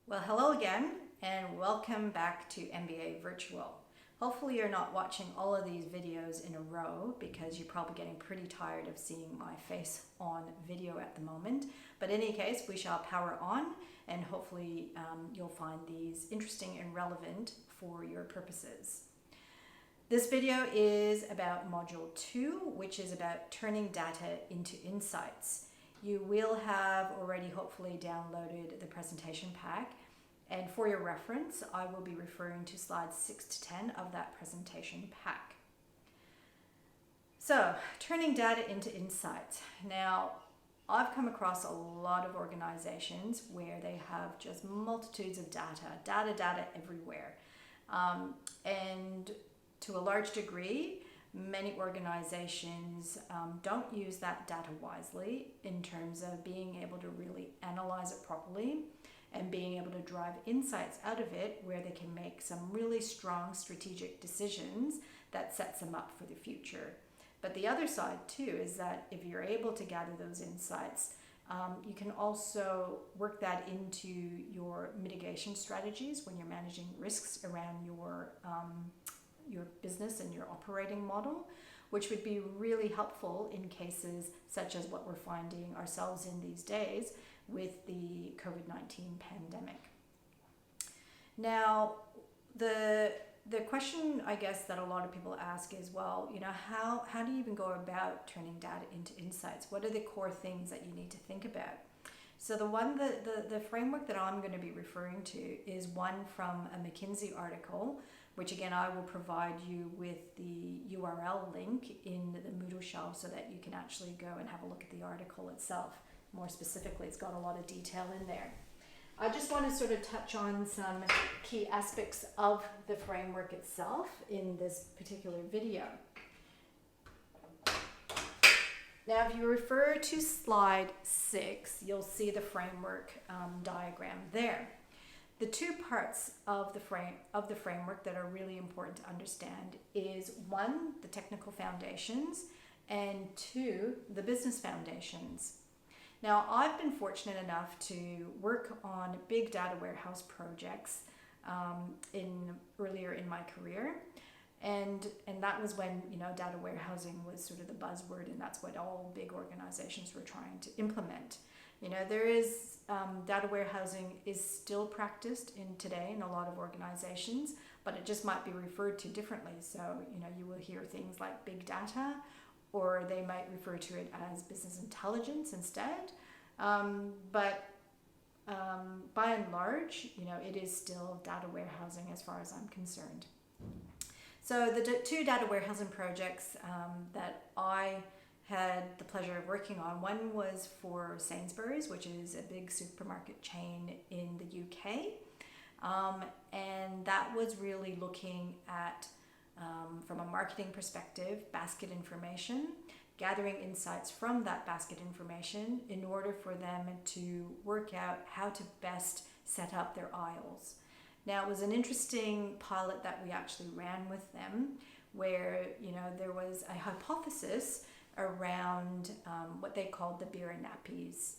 Well, hello again, and welcome back to MBA Virtual. Hopefully, you're not watching all of these videos in a row because you're probably getting pretty tired of seeing my face on video at the moment. But in any case, we shall power on, and hopefully, you'll find these interesting and relevant for your purposes. This video is about Module 2, which is about turning data into insights. You will have already hopefully downloaded the presentation pack, and for your reference, I will be referring to slides 6 to 10 of that presentation pack. So, turning data into insights. Now, I've come across a lot of organizations where they have just multitudes of data everywhere. And to a large degree, many organizations don't use that data wisely in terms of being able to really analyze it properly and being able to drive insights out of it where they can make some really strong strategic decisions that sets them up for the future. But the other side too is that if you're able to gather those insights, you can also work that into your mitigation strategies when you're managing risks around your business and your operating model, which would be really helpful in cases such as what we're finding ourselves in these days with the COVID-19 pandemic. Now, the question I guess that a lot of people ask is, well, how do you even go about turning data into insights? What are the core things that you need to think about? So the framework that I'm going to be referring to is one from a McKinsey article, which again I will provide you with the URL link in the Moodle shell so that you can actually go and have a look at the article itself. More specifically, it's got a lot of detail in there. I just want to sort of touch on some key aspects of the framework itself in this particular video. Now, if you refer to slide 6, you'll see the framework diagram there. The two parts of the framework that are really important to understand is 1, the technical foundations, and 2, the business foundations. Now, I've been fortunate enough to work on big data warehouse projects earlier in my career. And that was when data warehousing was sort of the buzzword, and that's what all big organizations were trying to implement. There is data warehousing is still practiced today in a lot of organizations, but it just might be referred to differently. So you will hear things like big data, or they might refer to it as business intelligence instead. But by and large, it is still data warehousing as far as I'm concerned. So the two data warehousing projects that I had the pleasure of working on, one was for Sainsbury's, which is a big supermarket chain in the UK. And that was really looking at, from a marketing perspective, basket information, gathering insights from that basket information in order for them to work out how to best set up their aisles. Now, it was an interesting pilot that we actually ran with them where, there was a hypothesis around what they called the beer and nappies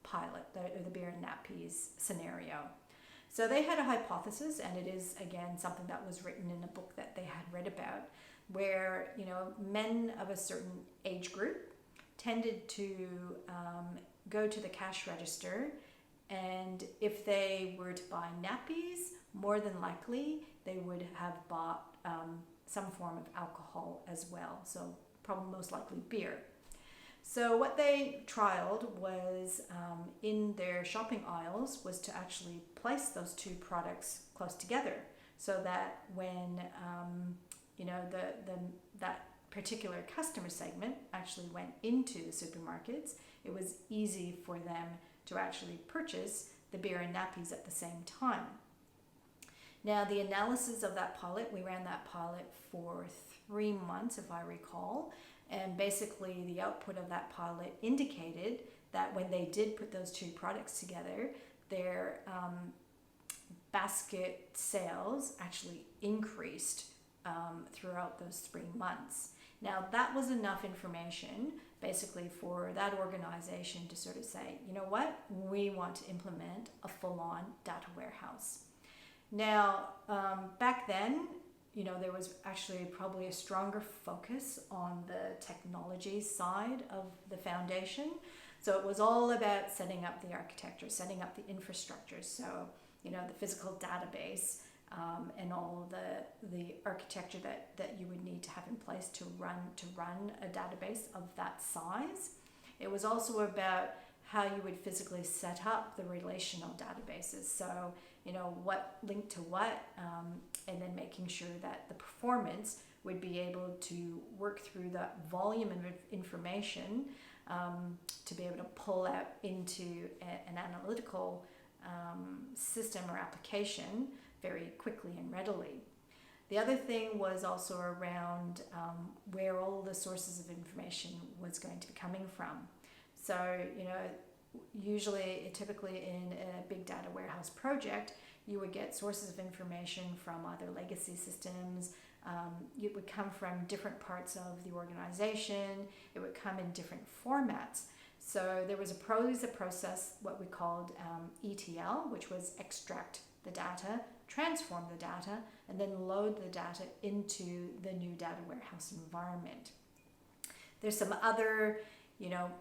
pilot, or the beer and nappies scenario. So they had a hypothesis, and it is, again, something that was written in a book that they had read about, where, men of a certain age group tended to go to the cash register, and if they were to buy nappies, more than likely they would have bought some form of alcohol as well. So probably most likely beer. So what they trialed was in their shopping aisles was to actually place those two products close together so that when that particular customer segment actually went into the supermarkets, it was easy for them to actually purchase the beer and nappies at the same time. Now, the analysis of that pilot, we ran that pilot for 3 months, if I recall, and basically the output of that pilot indicated that when they did put those two products together, their basket sales actually increased throughout those 3 months. Now, that was enough information basically for that organization to sort of say, you know what, we want to implement a full-on data warehouse. Now, back then, there was actually probably a stronger focus on the technology side of the foundation. So it was all about setting up the architecture, setting up the infrastructure. So, the physical database and all the architecture that you would need to have in place to run a database of that size. It was also about how you would physically set up the relational databases. So, what linked to what, and then making sure that the performance would be able to work through that volume of information to be able to pull out into an analytical system or application very quickly and readily. The other thing was also around where all the sources of information was going to be coming from. So, typically in a big data warehouse project, you would get sources of information from either legacy systems. It would come from different parts of the organization. It would come in different formats. So there was always a process, what we called ETL, which was extract the data, transform the data, and then load the data into the new data warehouse environment. There's some other,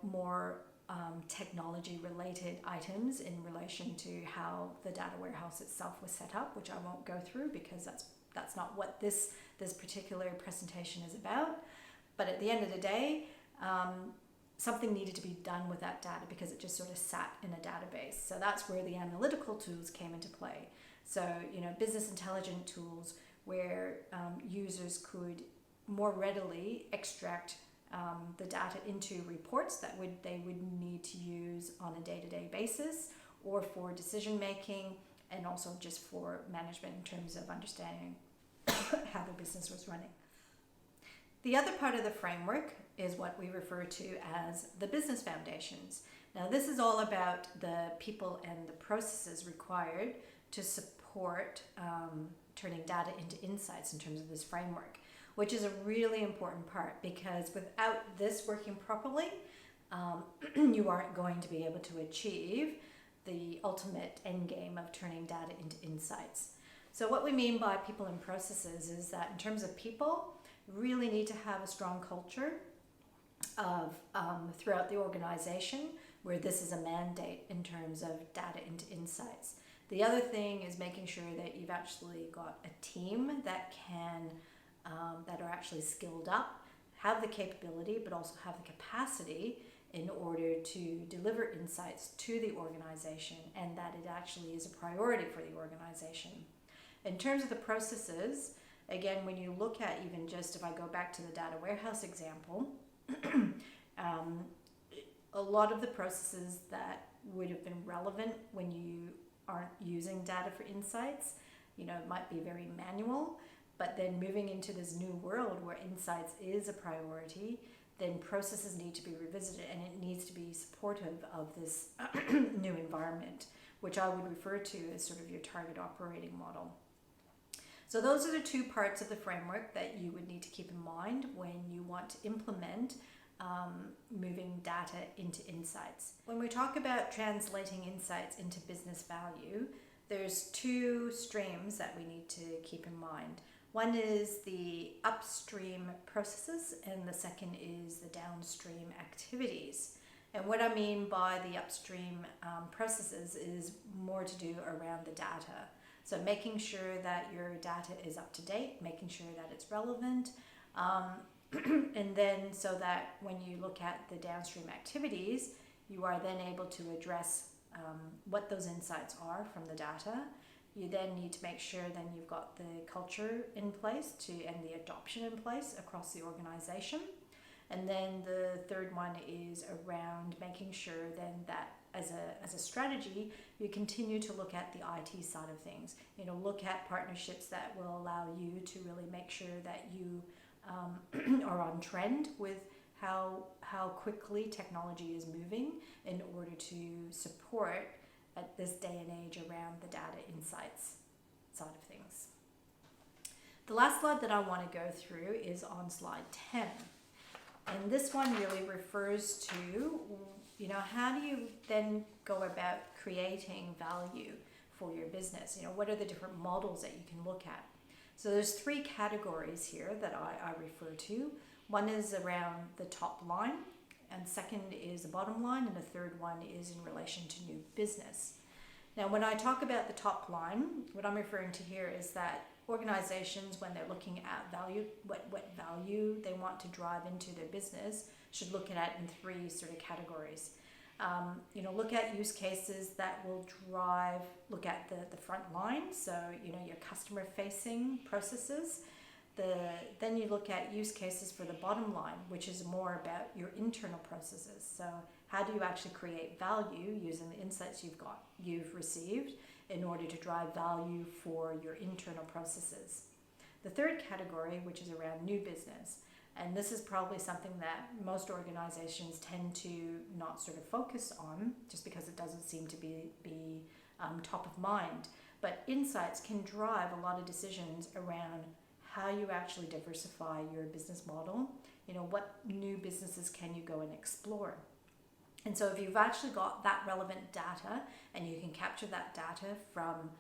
more technology-related items in relation to how the data warehouse itself was set up, which I won't go through because that's not what this particular presentation is about. But at the end of the day, something needed to be done with that data because it just sort of sat in a database. So that's where the analytical tools came into play. So, business intelligence tools where users could more readily extract the data into reports that they would need to use on a day-to-day basis, or for decision making, and also just for management in terms of understanding how the business was running. The other part of the framework is what we refer to as the business foundations. Now, this is all about the people and the processes required to support turning data into insights in terms of this framework, which is a really important part, because without this working properly, you aren't going to be able to achieve the ultimate end game of turning data into insights. So what we mean by people and processes is that in terms of people, really need to have a strong culture of throughout the organization where this is a mandate in terms of data into insights. The other thing is making sure that you've actually got a team that that are actually skilled up, have the capability, but also have the capacity in order to deliver insights to the organization, and that it actually is a priority for the organization. In terms of the processes, again, when you look at even just if I go back to the data warehouse example, a lot of the processes that would have been relevant when you aren't using data for insights, it might be very manual. But then moving into this new world where insights is a priority, then processes need to be revisited, and it needs to be supportive of this new environment, which I would refer to as sort of your target operating model. So those are the two parts of the framework that you would need to keep in mind when you want to implement moving data into insights. When we talk about translating insights into business value, there's two streams that we need to keep in mind. One is the upstream processes, and the second is the downstream activities. And what I mean by the upstream processes is more to do around the data. So making sure that your data is up to date, making sure that it's relevant, and then so that when you look at the downstream activities, you are then able to address what those insights are from the data. You then need to make sure then you've got the culture in place and the adoption in place across the organization. And then the third one is around making sure then that as a strategy, you continue to look at the IT side of things. Look at partnerships that will allow you to really make sure that you are on trend with how quickly technology is moving in order to support at this day and age around the data insights side of things. The last slide that I want to go through is on slide 10. And this one really refers to, how do you then go about creating value for your business? What are the different models that you can look at? So there's 3 categories here that I refer to. One is around the top line, and second is the bottom line, and the third one is in relation to new business. Now, when I talk about the top line, what I'm referring to here is that organizations, when they're looking at value, what value they want to drive into their business, should look at it in 3 sort of categories. Look at use cases that will look at the front line, so your customer facing processes. Then you look at use cases for the bottom line, which is more about your internal processes. So how do you actually create value using the insights you've received in order to drive value for your internal processes? The third category, which is around new business, and this is probably something that most organizations tend to not sort of focus on just because it doesn't seem to be top of mind. But insights can drive a lot of decisions around how you actually diversify your business model. What new businesses can you go and explore? And so if you've actually got that relevant data and you can capture that data from,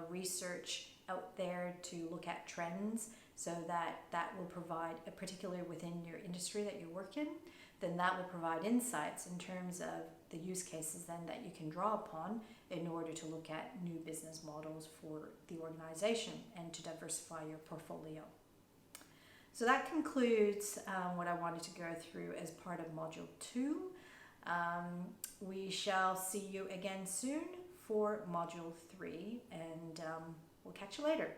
research out there to look at trends, so that will provide, particularly within your industry that you work in, then that will provide insights in terms of the use cases then that you can draw upon in order to look at new business models for the organization and to diversify your portfolio. So that concludes what I wanted to go through as part of Module 2. We shall see you again soon for Module 3, and we'll catch you later.